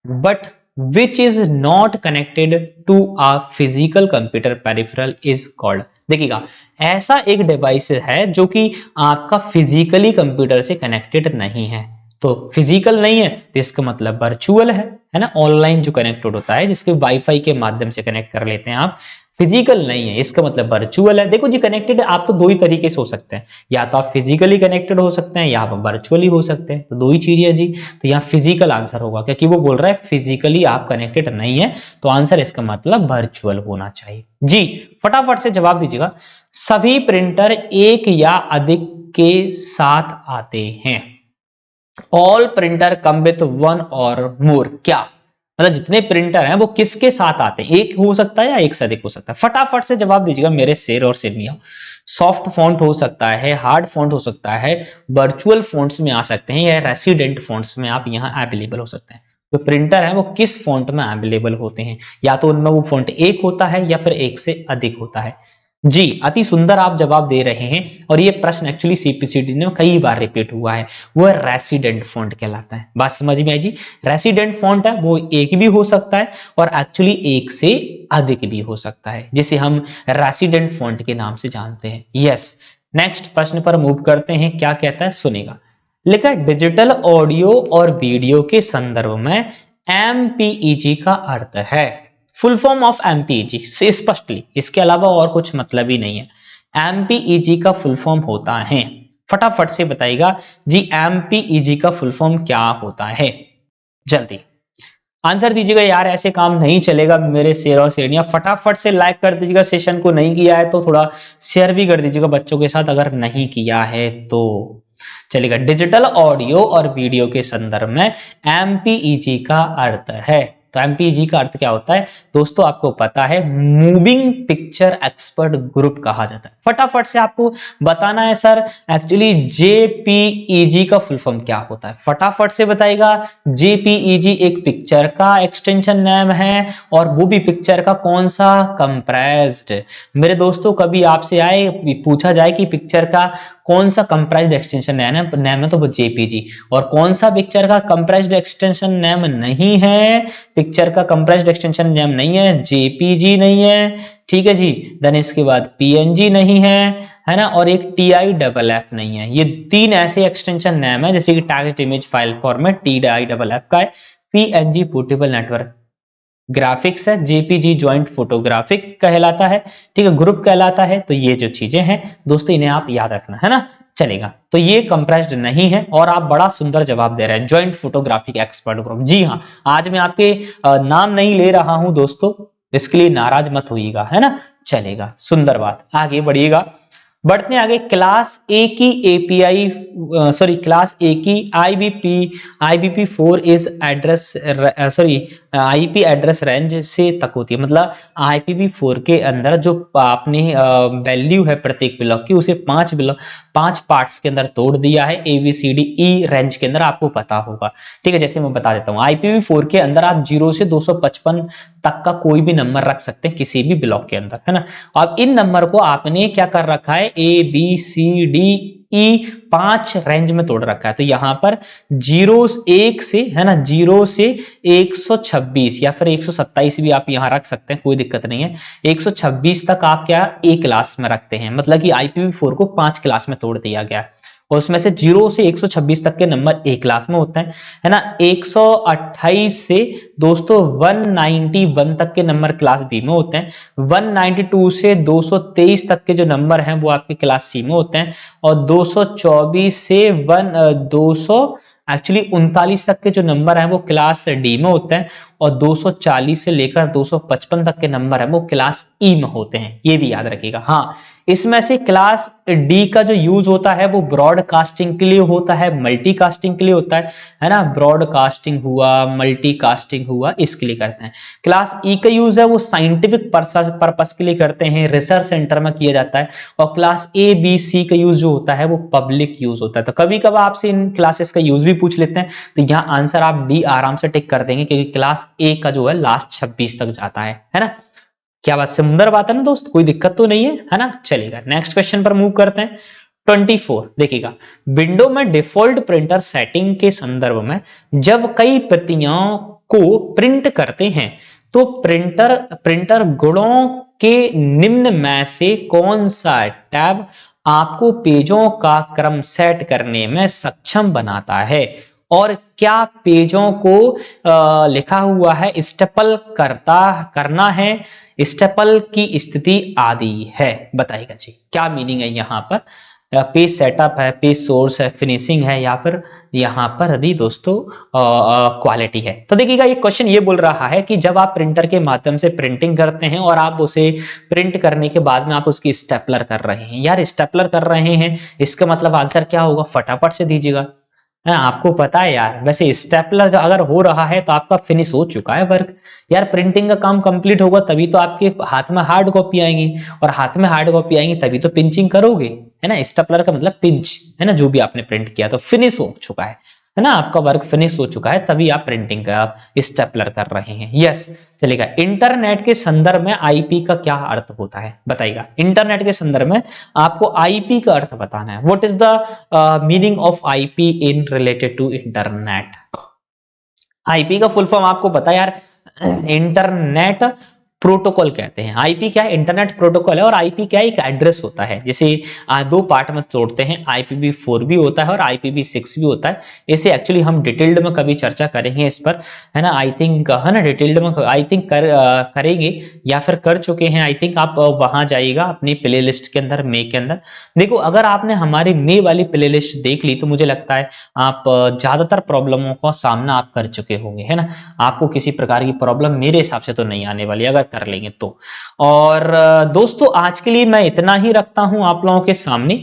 but which is not connected to a physical computer peripheral is called. देखिएगा ऐसा एक डिवाइस है जो कि आपका फिजिकली कंप्यूटर से कनेक्टेड नहीं है, तो फिजिकल नहीं है तो इसका मतलब वर्चुअल है ना, ऑनलाइन जो कनेक्टेड होता है जिसके वाईफाई के माध्यम से कनेक्ट कर लेते हैं आप, फिजिकल नहीं है इसका मतलब वर्चुअल है। देखो जी कनेक्टेड आप तो दो ही तरीके से हो सकते हैं, या तो आप फिजिकली कनेक्टेड हो सकते हैं या आप वर्चुअली हो सकते हैं, तो दो ही चीजें जी। तो यहाँ फिजिकल आंसर होगा क्योंकि वो बोल रहा है फिजिकली आप कनेक्टेड नहीं है, तो आंसर इसका मतलब वर्चुअल होना चाहिए जी। फटाफट से जवाब दीजिएगा। सभी प्रिंटर एक या अधिक के साथ आते हैं। All printer come with one और मोर, क्या मतलब जितने प्रिंटर हैं वो किसके साथ आते हैं, एक हो सकता है या एक से अधिक हो सकता है। फटाफट से जवाब दीजिएगा मेरे शेर और शेरनिया। सॉफ्ट फॉन्ट हो सकता है, हार्ड फॉन्ट हो सकता है, वर्चुअल फॉन्ट्स में आ सकते हैं या रेसिडेंट फॉन्ट्स में आप यहाँ अवेलेबल हो सकते हैं। तो प्रिंटर है वो किस फॉन्ट में अवेलेबल होते हैं, या तो उनमें वो फॉन्ट एक होता है या फिर एक से अधिक होता है जी। अति सुंदर आप जवाब दे रहे हैं और ये प्रश्न एक्चुअली सीपीसीटी में कई बार रिपीट हुआ है, वो रेसिडेंट फॉन्ट कहलाता है। बात समझ में आई जी। रेसिडेंट फॉन्ट है वो एक भी हो सकता है और एक्चुअली एक से अधिक भी हो सकता है, जिसे हम रेसिडेंट फॉन्ट के नाम से जानते हैं। यस, नेक्स्ट प्रश्न पर मूव करते हैं। क्या कहता है सुनेगा। लिखा डिजिटल ऑडियो और वीडियो के संदर्भ में एमपीईजी का अर्थ है। फुल फॉर्म ऑफ एमपीईजी से स्पष्टली, इसके अलावा और कुछ मतलब ही नहीं है। एमपीईजी का फुल फॉर्म होता है, फटाफट से बताइएगा जी एमपीईजी का फुल फॉर्म क्या होता है, जल्दी आंसर दीजिएगा यार, ऐसे काम नहीं चलेगा मेरे शेर और शेरनिया। फटाफट से लाइक कर दीजिएगा, सेशन को नहीं किया है तो थोड़ा शेयर भी कर दीजिएगा बच्चों के साथ अगर नहीं किया है तो। चलेगा, डिजिटल ऑडियो और वीडियो के संदर्भ में एमपीईजी का अर्थ है तो एमपीईजी का अर्थ क्या होता है दोस्तों, आपको पता है, मूविंग पिक्चर एक्सपर्ट ग्रुप कहा जाता है। फटाफट से आपको बताना है सर एक्चुअली जेपीईजी का फुल फॉर्म क्या होता है, फटाफट से बताइएगा। जेपीईजी एक पिक्चर का एक्सटेंशन नेम है, और वो भी पिक्चर का कौन सा, कंप्रेस्ड। मेरे दोस्तों कभी आपसे आए पूछा जाए कि पिक्चर का कौन सा कंप्रेस्ड एक्सटेंशन नेम है, तो वो जेपीजी। और कौन सा पिक्चर का कंप्रेस्ड एक्सटेंशन नेम नहीं है, पिक्चर का कंप्रेस्ड एक्सटेंशन नेम नहीं है, जेपीजी नहीं है, ठीक है जी। देन इसके बाद पीएनजी नहीं है ना, और एक TIFF नहीं है। ये 3 ऐसे एक्सटेंशन नेम है, जैसे कि text image file format TIFF का है, पीएनजी पोर्टेबल नेटवर्क ग्राफिक्स है, जेपीजी ज्वाइंट फोटोग्राफिक कहलाता है, ठीक है, ग्रुप कहलाता है। तो ये जो चीजें हैं दोस्तों इन्हें आप याद रखना है ना, चलेगा। तो ये कंप्रेस्ड नहीं है, और आप बड़ा सुंदर जवाब दे रहे हैं, ज्वाइंट फोटोग्राफिक एक्सपर्ट ग्रुप। जी हाँ, आज मैं आपके नाम नहीं ले रहा हूं दोस्तों, इसके लिए नाराज मत होइएगा, है ना, चलेगा, सुंदर बात, आगे बढ़िएगा। बढ़ते हैं आगे, क्लास ए की एपीआई क्लास ए की IBP4 is address IP address range से तक होती है। मतलब IPv4 के अंदर जो आपने वैल्यू है प्रत्येक ब्लॉक की, उसे 5 पार्ट्स के अंदर तोड़ दिया है, ABCDE रेंज के अंदर, आपको पता होगा, ठीक है। जैसे मैं बता देता हूँ, IPv4 के अंदर आप 0 से 255 तक का कोई भी नंबर रख सकते हैं किसी भी ब्लॉक के अंदर, है ना। अब इन नंबर को आपने क्या कर रखा है, ABCDE 5 रेंज में तोड़ रखा है। तो यहां पर 1 से, है ना, 0 से 126 या फिर 127 भी आप यहां रख सकते हैं, कोई दिक्कत नहीं है। 126 तक आप क्या ए क्लास में रखते हैं, मतलब कि IPv4 को 5 क्लास में तोड़ दिया गया, और उसमें से 0 से 126 तक के नंबर ए क्लास में होते हैं, है ना। 128 से दोस्तों 191 तक के नंबर क्लास बी में होते हैं, 192 से 223 तक के जो नंबर हैं वो आपके क्लास सी में होते हैं, और 224 से 39 तक के जो नंबर हैं वो क्लास डी में होते हैं, और 240 से लेकर 255 तक के नंबर है वो क्लास ई में होते हैं, ये भी याद रखिएगा। हाँ, इसमें से क्लास डी का जो यूज होता है वो ब्रॉडकास्टिंग के लिए होता है, मल्टीकास्टिंग के लिए होता है ना, ब्रॉडकास्टिंग हुआ, मल्टीकास्टिंग हुआ, इसके लिए करते हैं। क्लास ई का यूज है वो साइंटिफिक पर्पस के लिए करते हैं, रिसर्च सेंटर में किया जाता है, और क्लास ए बी सी का यूज जो होता है वो पब्लिक यूज होता है। तो कभी कभी आपसे इन क्लासेस का यूज भी पूछ लेते हैं, तो यहाँ आंसर आप डी आराम से टिक कर देंगे, क्योंकि क्लास ए का जो है लास्ट 26 तक जाता है ना। क्या बात, सुंदर बात है ना दोस्त, कोई दिक्कत तो नहीं है ना, चलेगा। नेक्स्ट क्वेश्चन पर मूव करते हैं। 24 देखिएगा, विंडो में डिफॉल्ट प्रिंटर सेटिंग के संदर्भ में जब कई प्रतियों को प्रिंट करते हैं तो प्रिंटर गुणों के निम्न में से कौन सा टैब आपको पेजों का क्रम सेट करने में सक्षम बनाता है, और क्या पेजों को लिखा हुआ है स्टेपल करना है, स्टेपल की स्थिति आदि है, बताइएगा जी क्या मीनिंग है यहाँ पर। पेज सेटअप है, पेज सोर्स है, फिनिशिंग है, या फिर यहाँ पर यदि दोस्तों क्वालिटी है। तो देखिएगा ये क्वेश्चन ये बोल रहा है कि जब आप प्रिंटर के माध्यम से प्रिंटिंग करते हैं और आप उसे प्रिंट करने के बाद में आप उसकी स्टेपलर कर रहे हैं, यार स्टेपलर कर रहे हैं, इसका मतलब आंसर क्या होगा, फटाफट से दीजिएगा। आपको पता है यार, वैसे स्टेपलर अगर हो रहा है तो आपका फिनिश हो चुका है वर्क। यार प्रिंटिंग का काम कंप्लीट होगा तभी तो आपके हाथ में हार्ड कॉपी आएंगी, और हाथ में हार्ड कॉपी आएंगी तभी तो पिंचिंग करोगे, है ना। स्टेपलर का मतलब पिंच, है ना, जो भी आपने प्रिंट किया तो फिनिश हो चुका है ना, आपका वर्क फिनिश हो चुका है, तभी आप प्रिंटिंग का स्टेपलर कर रहे हैं। यस, चलेगा। इंटरनेट के संदर्भ में आईपी का क्या अर्थ होता है, बताइएगा। इंटरनेट के संदर्भ में आपको आईपी का अर्थ बताना है। What is the meaning of IP in related to internet. IP का फुल फॉर्म आपको पता है यार, इंटरनेट प्रोटोकॉल कहते हैं। आईपी क्या है, इंटरनेट प्रोटोकॉल है, और आईपी क्या है, एक एड्रेस होता है। जैसे 2 पार्ट में तोड़ते हैं, IPv4 भी होता है और IPv6 भी होता है। इसे एक्चुअली हम डिटेल्ड में कभी चर्चा करेंगे इस पर, है ना, आई थिंक, है ना, डिटेल्ड में आई थिंक करेंगे या फिर कर चुके हैं। आई थिंक आप वहां जाइएगा अपनी प्ले लिस्ट के अंदर, मे के अंदर देखो। अगर आपने हमारी मे वाली प्ले लिस्ट देख ली तो मुझे लगता है आप ज्यादातर प्रॉब्लमों का सामना आप कर चुके होंगे, है ना। आपको किसी प्रकार की प्रॉब्लम मेरे हिसाब से तो नहीं आने वाली अगर कर लेंगे तो। और दोस्तों आज के लिए मैं इतना ही रखता हूं आप लोगों के सामने।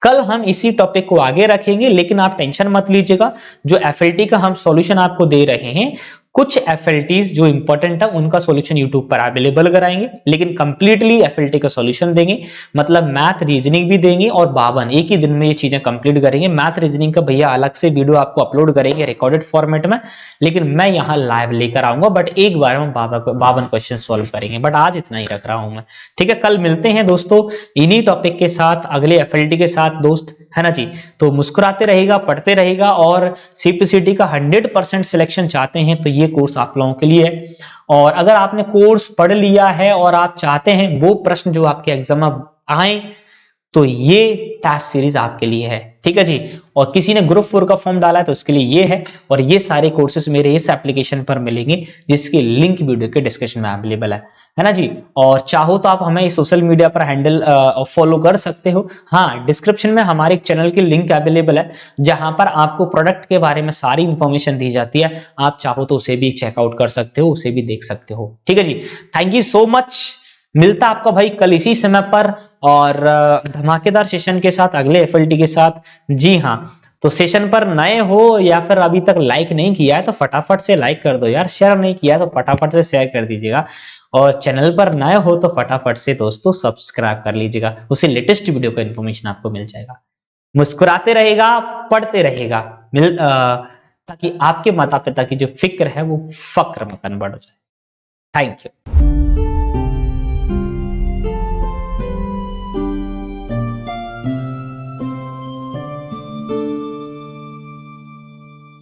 कल हम इसी टॉपिक को आगे रखेंगे, लेकिन आप टेंशन मत लीजिएगा, जो एफएलटी का हम सॉल्यूशन आपको दे रहे हैं कुछ एफएलटीज जो इंपॉर्टेंट है उनका सॉल्यूशन यूट्यूब पर अवेलेबल कराएंगे, लेकिन कंप्लीटली एफएलटी का सॉल्यूशन देंगे, मतलब मैथ रीजनिंग भी देंगे और 52 एक ही दिन में ये चीजें कंप्लीट करेंगे। मैथ रीजनिंग का भैया अलग से वीडियो आपको अपलोड करेंगे रिकॉर्डेड फॉर्मेट में, लेकिन मैं यहाँ लाइव लेकर आऊंगा, बट एक बार में 52 क्वेश्चन सॉल्व करेंगे। बट आज इतना ही रख रहा हूं मैं, ठीक है। कल मिलते हैं दोस्तों इन्हीं टॉपिक के साथ, अगले एफएलटी के साथ दोस्त, है ना जी। तो मुस्कुराते रहेगा, पढ़ते रहेगा, और सीपीसीटी का 100% सिलेक्शन चाहते हैं तो ये कोर्स आप लोगों के लिए है। और अगर आपने कोर्स पढ़ लिया है और आप चाहते हैं वो प्रश्न जो आपके एग्जाम में आए, तो ये टास्क सीरीज आपके लिए है, ठीक है जी। और किसी ने ग्रुप 4 का फॉर्म डाला है तो उसके लिए ये है, और ये सारे कोर्सेज मेरे इस एप्लीकेशन पर मिलेंगे, जिसकी लिंक वीडियो के डिस्क्रिप्शन में अवेलेबल है ना जी। और चाहो तो आप हमें सोशल मीडिया पर हैंडल फॉलो कर सकते हो। हाँ, डिस्क्रिप्शन में हमारे एक चैनल की लिंक अवेलेबल है, जहां पर आपको प्रोडक्ट के बारे में सारी इंफॉर्मेशन दी जाती है। आप चाहो तो उसे भी चेकआउट कर सकते हो, उसे भी देख सकते हो, ठीक है जी। Thank you so much. मिलता आपका भाई कल इसी समय पर, और धमाकेदार सेशन के साथ, अगले एफएलटी के साथ। जी हाँ, तो सेशन पर नए हो या फिर अभी तक लाइक नहीं किया है तो फटाफट से लाइक कर दो यार, शेयर नहीं किया तो फटाफट से शेयर कर दीजिएगा, और चैनल पर नए हो तो फटाफट से दोस्तों सब्सक्राइब कर लीजिएगा, उससे लेटेस्ट वीडियो का इन्फॉर्मेशन आपको मिल जाएगा। मुस्कुराते रहेगा, पढ़ते रहेगा, ताकि आपके माता पिता की जो फिक्र है वो फक्र में कन्वर्ट हो जाए। Thank you.